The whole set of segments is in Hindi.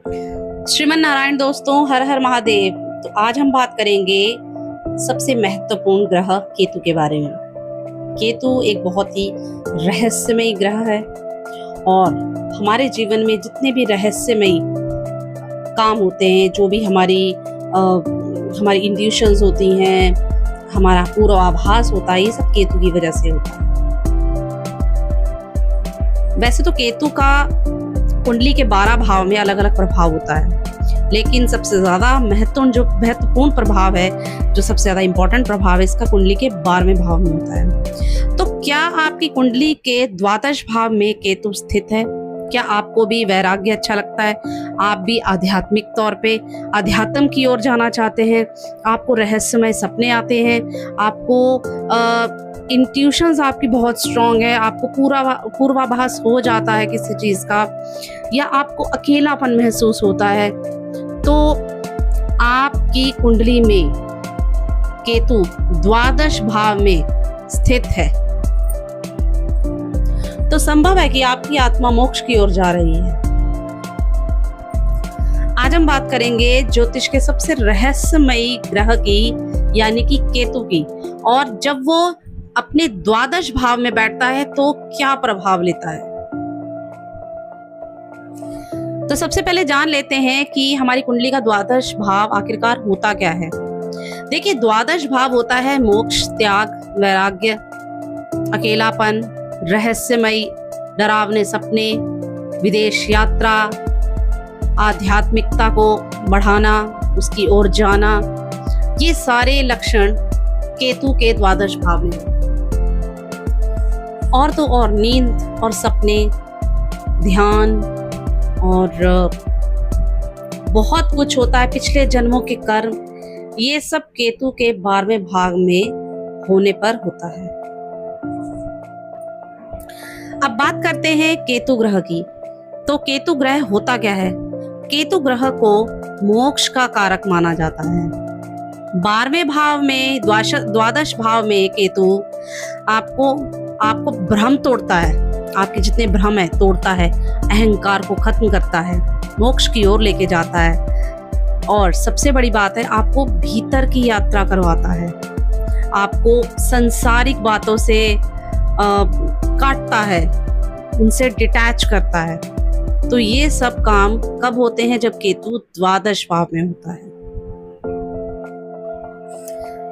श्रीमन नारायण दोस्तों, हर हर महादेव। तो आज हम बात करेंगे सबसे महत्वपूर्ण ग्रह केतु के बारे में। केतु एक बहुत ही रहस्यमयी ग्रह है और हमारे जीवन में जितने भी रहस्यमयी काम होते हैं, जो भी हमारी इंट्यूशंस होती हैं, हमारा पूर्वाभास होता है, ये सब केतु की वजह से होता है। वैसे तो केतु का कुंडली के 12 भाव में अलग अलग प्रभाव होता है, लेकिन सबसे ज्यादा महत्वपूर्ण प्रभाव है, जो सबसे ज्यादा इंपॉर्टेंट प्रभाव है, इसका कुंडली के 12वें भाव में होता है। तो क्या आपकी कुंडली के द्वादश भाव में केतु स्थित है? क्या आपको भी वैराग्य अच्छा लगता है? आप भी आध्यात्मिक तौर पे अध्यात्म की ओर जाना चाहते हैं? आपको रहस्यमय सपने आते हैं? आपको इंट्यूशंस आपकी बहुत स्ट्रांग है, आपको पूर्वाभास हो जाता है किसी चीज का, या आपको अकेलापन महसूस होता है, तो आपकी कुंडली में केतु द्वादश भाव में स्थित है, तो संभव है कि आपकी आत्मा मोक्ष की ओर जा रही है। आज हम बात करेंगे ज्योतिष के सबसे रहस्यमयी ग्रह की, यानी कि केतु की, और जब वो अपने द्वादश भाव में बैठता है तो क्या प्रभाव लेता है। तो सबसे पहले जान लेते हैं कि हमारी कुंडली का द्वादश भाव आखिरकार होता क्या है। देखिए, द्वादश भाव होता है मोक्ष, त्याग, वैराग्य, अकेलापन, रहस्यमयी डरावने सपने, विदेश यात्रा, आध्यात्मिकता को बढ़ाना, उसकी ओर जाना, ये सारे लक्षण केतु के द्वादश भाव में। और तो और नींद और सपने, ध्यान और बहुत कुछ होता है, पिछले जन्मों के कर्म, ये सब केतु के 12वें भाग में होने पर होता है। अब बात करते हैं केतु ग्रह की। तो केतु ग्रह होता क्या है? केतु ग्रह को मोक्ष का कारक माना जाता है। 12वें भाव में, द्वादश भाव में केतु आपको भ्रम तोड़ता है, आपके जितने भ्रम है तोड़ता है, अहंकार को खत्म करता है, मोक्ष की ओर लेके जाता है, और सबसे बड़ी बात है, आपको भीतर की यात्रा करवाता है, आपको सांसारिक बातों से काटता है, उनसे डिटैच करता है। तो ये सब काम कब होते हैं? जब केतु द्वादश भाव में होता है।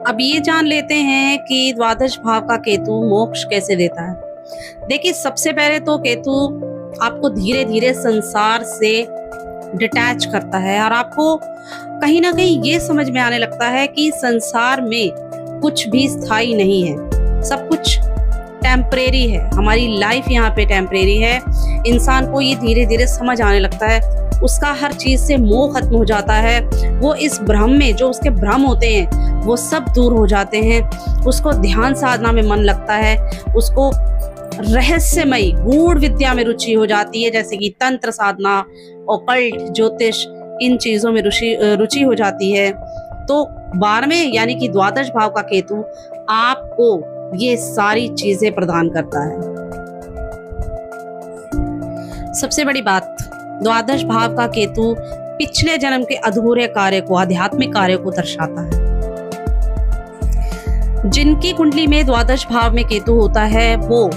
अब ये जान लेते हैं कि द्वादश भाव का केतु मोक्ष कैसे देता है। देखिए, सबसे पहले तो केतु आपको धीरे धीरे संसार से डिटैच करता है, और आपको कहीं ना कहीं ये समझ में आने लगता है कि संसार में कुछ भी स्थायी नहीं है, सब कुछ टेम्परेरी है, हमारी लाइफ यहाँ पे टेम्परेरी है। इंसान को ये धीरे धीरे समझ आने लगता है, उसका हर चीज से मोह खत्म हो जाता है, वो इस भ्रम में, जो उसके भ्रम होते हैं वो सब दूर हो जाते हैं, उसको ध्यान साधना में मन लगता है, उसको रहस्यमयी गूढ़ विद्या में रुचि हो जाती है, जैसे कि तंत्र साधना, ओकल्ट, ज्योतिष, इन चीजों में रुचि हो जाती है। तो 12वें यानी कि द्वादश भाव का केतु आपको ये सारी चीजें प्रदान करता है। सबसे बड़ी बात, द्वादश भाव का केतु पिछले जन्म के अधूरे कार्य को, आध्यात्मिक कार्य को दर्शाता है। जिनकी कुंडली में द्वादश भाव में केतु होता है, वो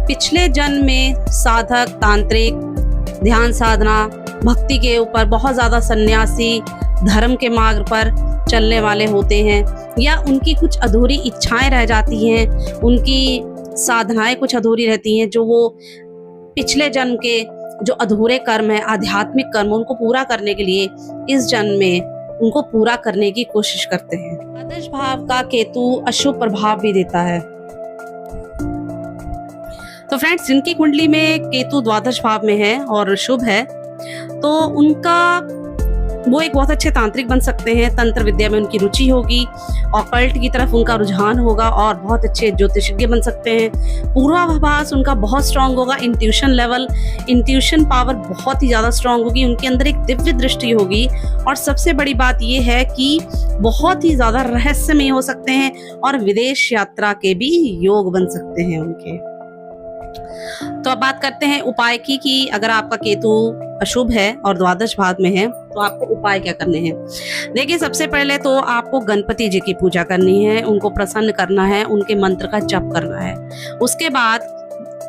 पिछले जन्म में साधक, तांत्रिक, ध्यान साधना, भक्ति के ऊपर बहुत ज्यादा सन्यासी, धर्म के मार्ग पर चलने वाले होते हैं, या उनकी कुछ अधूरी इच्छाएं रह जाती हैं, उनकी साधनाएं कुछ अधूरी रहती हैं, जो वो पिछले जन्म के जो अधूरे कर्म है, आध्यात्मिक कर्म, उनको पूरा करने के लिए इस जन्म में उनको पूरा करने की कोशिश करते हैं। द्वादश भाव का केतु अशुभ प्रभाव भी देता है। तो फ्रेंड्स, जिनकी कुंडली में केतु द्वादश भाव में है और शुभ है, तो वो एक बहुत अच्छे तांत्रिक बन सकते हैं, तंत्र विद्या में उनकी रुचि होगी, ऑकल्ट की तरफ उनका रुझान होगा, और बहुत अच्छे ज्योतिषज्ञ बन सकते हैं। पूर्वाभास उनका बहुत स्ट्रांग होगा, इंट्यूशन पावर बहुत ही ज्यादा स्ट्रांग होगी, उनके अंदर एक दिव्य दृष्टि होगी, और सबसे बड़ी बात ये है कि बहुत ही ज्यादा रहस्यमय हो सकते हैं, और विदेश यात्रा के भी योग बन सकते हैं उनके। तो अब बात करते हैं उपाय की कि अगर आपका केतु अशुभ है और द्वादश भाव में है तो आपको उपाय क्या करने हैं। देखिए, सबसे पहले तो आपको गणपति जी की पूजा करनी है, उनको प्रसन्न करना है, उनके मंत्र का जप करना है। उसके बाद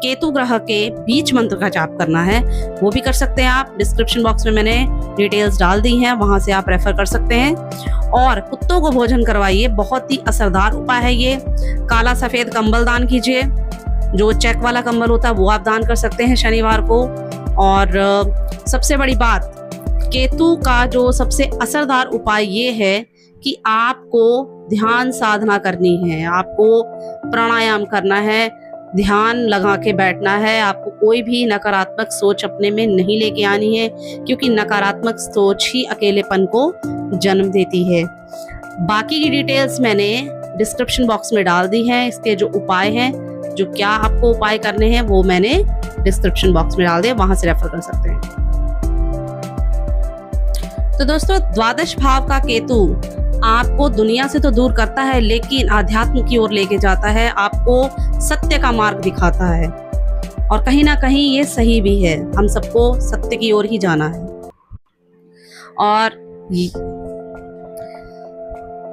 केतु ग्रह के बीज मंत्र का जाप करना है, वो भी कर सकते हैं आप। डिस्क्रिप्शन बॉक्स में मैंने डिटेल्स डाल दी हैं, वहां से आप रेफर कर सकते हैं। और कुत्तों को भोजन करवाइए, बहुत ही असरदार उपाय है ये। काला सफेद कंबल दान कीजिए, जो चेक वाला कंबल होता है वो आप दान कर सकते हैं शनिवार को। और सबसे बड़ी बात, केतु का जो सबसे असरदार उपाय ये है कि आपको ध्यान साधना करनी है, आपको प्राणायाम करना है, ध्यान लगा के बैठना है। आपको कोई भी नकारात्मक सोच अपने में नहीं लेके आनी है, क्योंकि नकारात्मक सोच ही अकेलेपन को जन्म देती है। बाकी की डिटेल्स मैंने डिस्क्रिप्शन बॉक्स में डाल दी है। इसके जो उपाय हैं, जो क्या आपको उपाय करने हैं, वो मैंने डिस्क्रिप्शन बॉक्स में डाल दिया, वहां से रेफर कर सकते हैं। तो दोस्तों, द्वादश भाव का केतु आपको दुनिया से तो दूर करता है, लेकिन आध्यात्म की ओर लेके जाता है, आपको सत्य का मार्ग दिखाता है। और कहीं ना कहीं ये सही भी है, हम सबको सत्य की ओर ही जाना है। और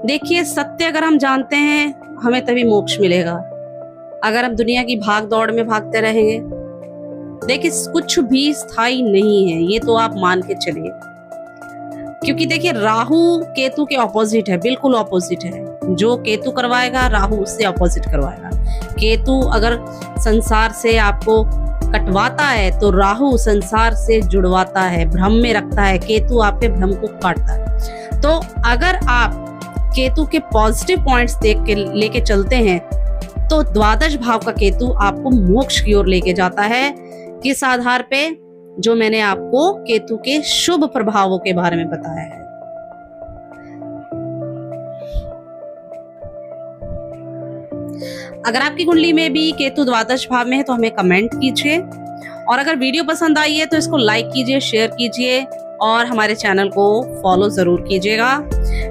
देखिए, सत्य अगर हम जानते हैं, हमें तभी मोक्ष मिलेगा। अगर हम दुनिया की भाग दौड़ में भागते रहेंगे, देखिए कुछ भी स्थायी नहीं है, ये तो आप मान के चलिए। क्योंकि देखिए, राहु केतु के ऑपोजिट है, बिल्कुल ऑपोजिट है। जो केतु करवाएगा, राहु उससे ऑपोजिट करवाएगा। केतु अगर संसार से आपको कटवाता है तो राहु संसार से जुड़वाता है, भ्रम में रखता है। केतु आपके भ्रम को काटता है। तो अगर आप केतु के पॉजिटिव पॉइंट्स देख के लेके चलते हैं, तो द्वादश भाव का केतु आपको मोक्ष की ओर लेके जाता है। किस आधार पे? जो मैंने आपको केतु के शुभ प्रभावों के बारे में बताया है। अगर आपकी कुंडली में भी केतु द्वादश भाव में है तो हमें कमेंट कीजिए। और अगर वीडियो पसंद आई है तो इसको लाइक कीजिए, शेयर कीजिए और हमारे चैनल को फॉलो जरूर कीजिएगा।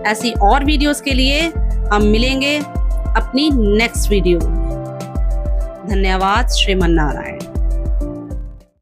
ऐसी और वीडियोस के लिए हम मिलेंगे अपनी नेक्स्ट वीडियो में। धन्यवाद। श्रीमन नारायण।